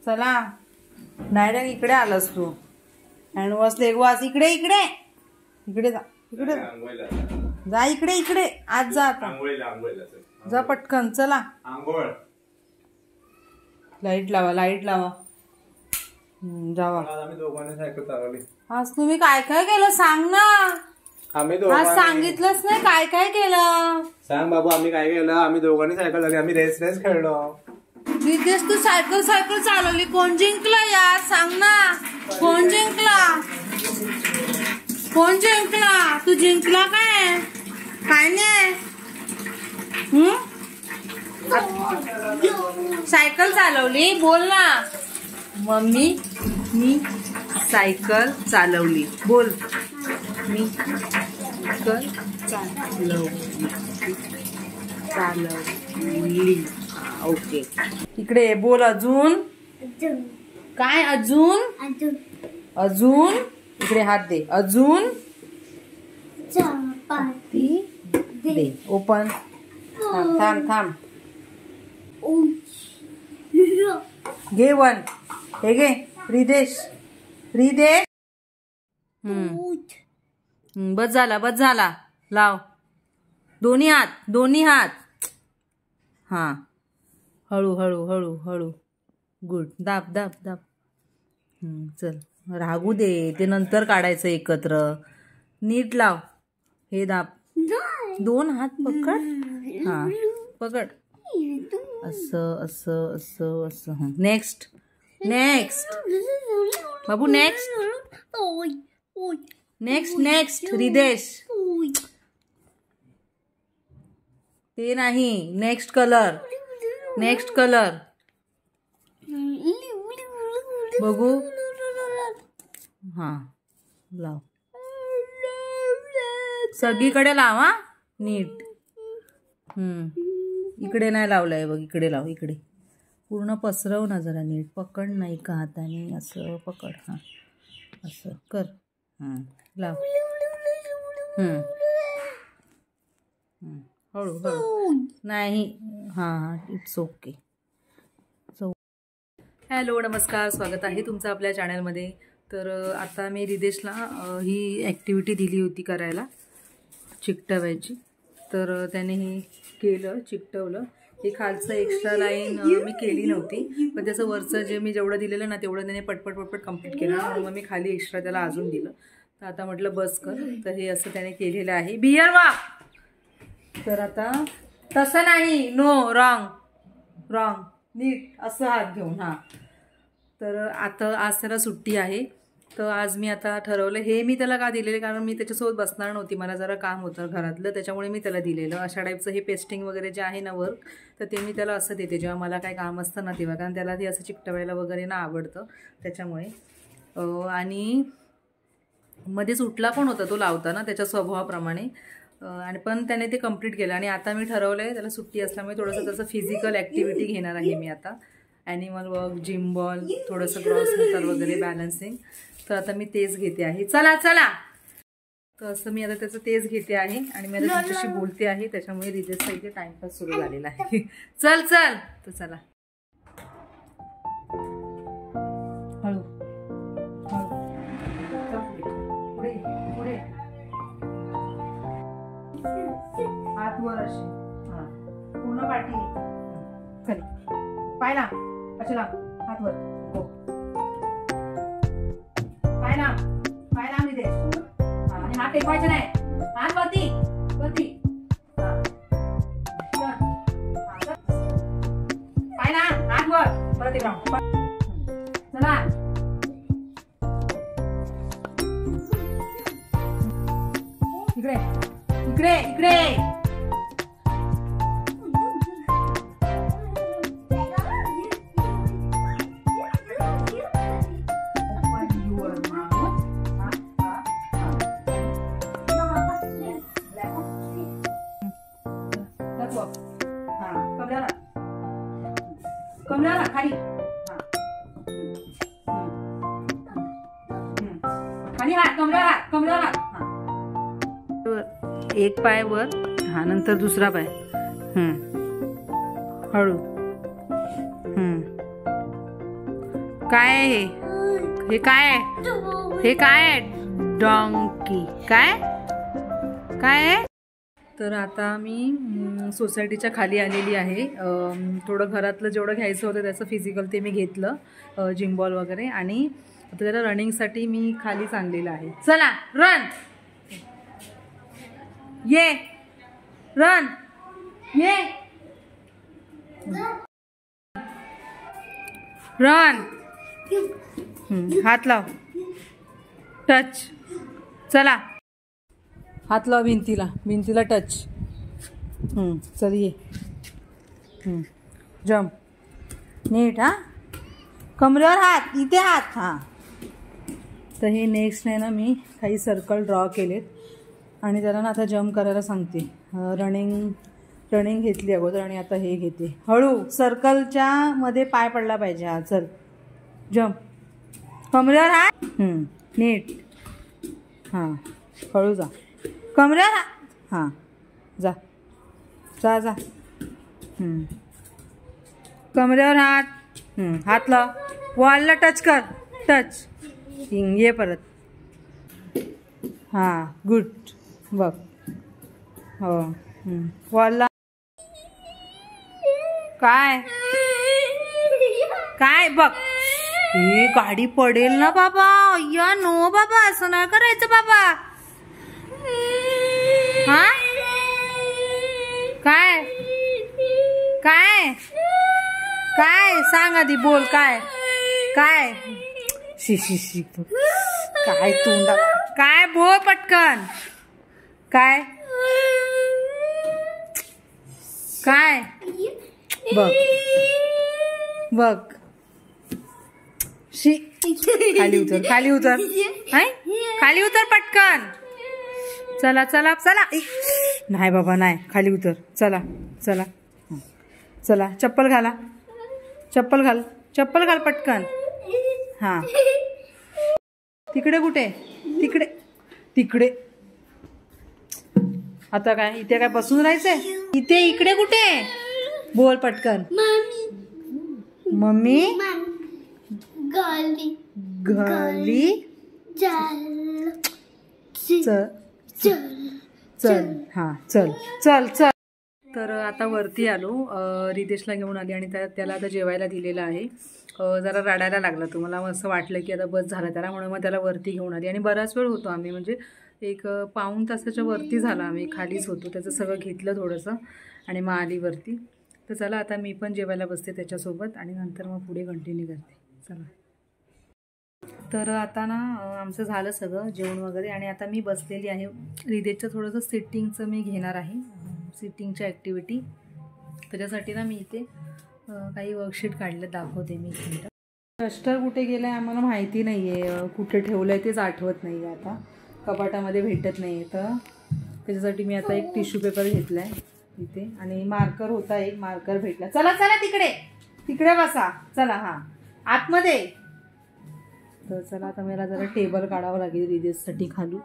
चला डायरेक्ट इकडे आलास तू. Hand wash leg wash. इकडे इकडे इकडे जा. इकडे जा. इकडे इकडे आज जा. आता जा पटकन. चला लाईट लावा. लाईट लावा. जावा. आज तुम्ही काय काय केलं सांग ना. आज सांगितलंच नाही काय काय केलं. सांग बाबू आम्ही काय केलं. आम्ही दोघांनी सायकल लागली. आम्ही रेस खेळलो. रितेश तू सायकल चालवली. कोण जिंकला यार सांग ना. कोण जिंकला. कोण जिंकला. तू जिंकला काय. काय नाही. सायकल चालवली. बोल ना. मम्मी मी सायकल चालवली. बोल. मी सायकल चालवली. ओके. इकडे बोल. अजून काय. अजून अजून इकडे हात दे. अजून चपाती दे. ओपन. थांब थांब. घे वन. हे घे रिदेश. रिदेश. बस झाला. लाव दोन्ही हात. हा हळू हळू हळू हळू. गुड. दाब. चल राहू दे. ते नंतर काढायचं एकत्र. नीट लाव. हे दाब. दोन हात पकड. हा पकड. असं. नेक्स्ट बाबू. नेक्स्ट रिदेश. ते नाही. नेक्स्ट कलर बघू. हा लाव. सगळीकडे लाव. हा नीट. इकडे नाही लावलंय बघ. इकडे लाव. इकडे पूर्ण पसरव ना जरा नीट. पकड नाही का हाताने. असं पकड. हा असं कर. लाव. हळू नाही. हा इट्स ओके. हॅलो नमस्कार. स्वागत आहे तुमचं आपल्या चॅनलमध्ये. तर आता मी रिदेशला ही ॲक्टिव्हिटी दिली होती करायला चिकटवायची. तर त्याने हे केलं. चिकटवलं. हे खालचं एक्स्ट्रा लाईन मी केली नव्हती. पण त्याचं वरचं जे मी जेवढं दिलेलं ना तेवढं त्याने पटपट कंप्लीट केलं. म्हणून मग मी खाली एक्स्ट्रा त्याला अजून दिलं. तर आता म्हटलं बस कर. तर हे असं त्याने केलेलं आहे. बियर वा. तर आता तसं नाही. No wrong. नीट असं हात घेऊन. हां. तर आता आज त्याला सुट्टी आहे. तर आज मी आता ठरवलं. हे मी त्याला का दिलेलं कारण मी त्याच्यासोबत बसणार नव्हती. मला जरा काम होतं घरातलं. त्याच्यामुळे मी त्याला दिलेलं. अशा टाईपचं हे पेस्टिंग वगैरे जे आहे ना वर्क. तर ते मी त्याला असं देते जेव्हा मला काही काम असतं ना तेव्हा. कारण त्याला ते असं चिकटवायला वगैरे ना आवडतं त्याच्यामुळे. आणि मध्येच उठला पण होता तो लावताना त्याच्या स्वभावाप्रमाणे. आणि पण त्याने ते कंप्लीट केलं. आणि आता मी ठरवलं आहे त्याला सुट्टी असल्यामुळे थोडंसं त्याचं फिजिकल ॲक्टिव्हिटी घेणार आहे मी आता. ॲनिमल वर्क, जिम बॉल, थोडंसं क्रॉस मोटर वगैरे बॅलन्सिंग. तर आता मी तेच घेते आहे. चला. तर असं मी आता त्याचं तेच घेते आहे. आणि मी आता तुमच्याशी बोलते आहे. त्याच्यामुळे रिदेशचा इथे टाइमपास सुरू झालेला आहे. चल. तर चला. हळू पुढे हात वर असे. हा पूर्ण पाठी खाली. पायला असे लाव. हात वर. हो पायला मी दे. आणि हात टेकवायचे नाही. हात वरती. पायला हात वर. परत एक राऊंड. चला. इकडे कमला खाली. खाली हात. कमला. एक पाय वर. हा नंतर दुसरा पाय. हळू. काय आहे हे काय आहे हे काय आहे डॉंकी काय काय आहे. तर आता मी सोसायटीच्या खाली आलेली आहे. थोडं घरातलं जेवढं घ्यायचं होतं त्याचं फिजिकल ते मी घेतलं, जिम बॉल वगैरे, आणि आता त्याला रनिंगसाठी मी खालीच आणलेलं आहे. चला रन ये रन ये रन. हात लाव टच. चला हात लाव भिंतीला, भिंतीला टच. चल ये जम्प नीट. हा कमरेवर हात, इथे हात. हां तर हे नेक्स्ट आहे ना, मी काही सर्कल ड्रॉ केलेत आणि त्याला ना आता जम्प करायला सांगते. रनिंग घेतली अगोदर आणि आता हे घेते. हळू सर्कलच्या मध्ये पाय पडला पाहिजे. हा चल जम्प. कमरेवर हात नीट. हां हळू जा. कमरेवर हात. हां जा जा जा. कमरेवर हात. हात लाव. वॉलला टच कर. टच. ये परत. हां गुड. बघ हो वॉलला. काय काय बघ. ही गाडी पडेल ना बाबा. या नो बाबा, असं नाही करायचं बाबा. हा काय काय काय सांग आधी, बोल काय काय. शी काय तोंडा काय बोल पटकन. काय काय बघ बघ. शी खाली उतर, खाली उतर. खाली उतर पटकन. चला चला चला. नाही बाबा नाही, खाली उतर. चला चला चला. चप्पल घाला, चप्पल घाल, चप्पल घाल पटकन. हां तिकडे कुठे, तिकडे तिकडे. आता काय इथे काय बसून राहायचंय इथे. इकडे कुठे, बोल पटकन. मम्मी गली गली चल चल. हां चल चल चल. तर आता वरती आलो. रितेशला घेऊन आली आणि त्याला आता जेवायला दिलेलं आहे. जरा रडायला लागला तो. मला असं वाटलं की आता बस झालं त्याला, म्हणून मग त्याला वरती घेऊन आली. आणि बराच वेळ होतो आम्ही, म्हणजे एक पाऊण तासाच्या वरती झाला. आम्ही खालीच होतो. त्याचं सगळं घेतलं थोडंसं आणि मग आली वरती. तर चला आता मी पण जेवायला बसते त्याच्यासोबत आणि नंतर मग पुढे कंटिन्यू करते. चला. तर आता ना आमचं झालं सगळं जेवण वगैरे आणि आता मी बसलेली आहे. रितेशचं थोडंसं सिटिंगचं मी घेणार आहे, सिटिंगच्या ॲक्टिव्हिटी. त्याच्यासाठी ना मी इथे काही वर्कशीट काढले, दाखवते मी. डस्टर कुठे गेलं आहे आम्हाला माहिती नाही आहे. कुठे ठेवलं आहे तेच आठवत नाही आहे. आता कपाटामध्ये भेटत नाही आहे. तर त्याच्यासाठी मी आता एक टिश्यू पेपर घेतला आहे इथे आणि मार्कर होता, एक मार्कर भेटला. चला चला तिकडे तिकडे बसा. चला हां आतमध्ये. तर चला आता मला जरा टेबल काढावं लागेल रितेशसाठी खालू.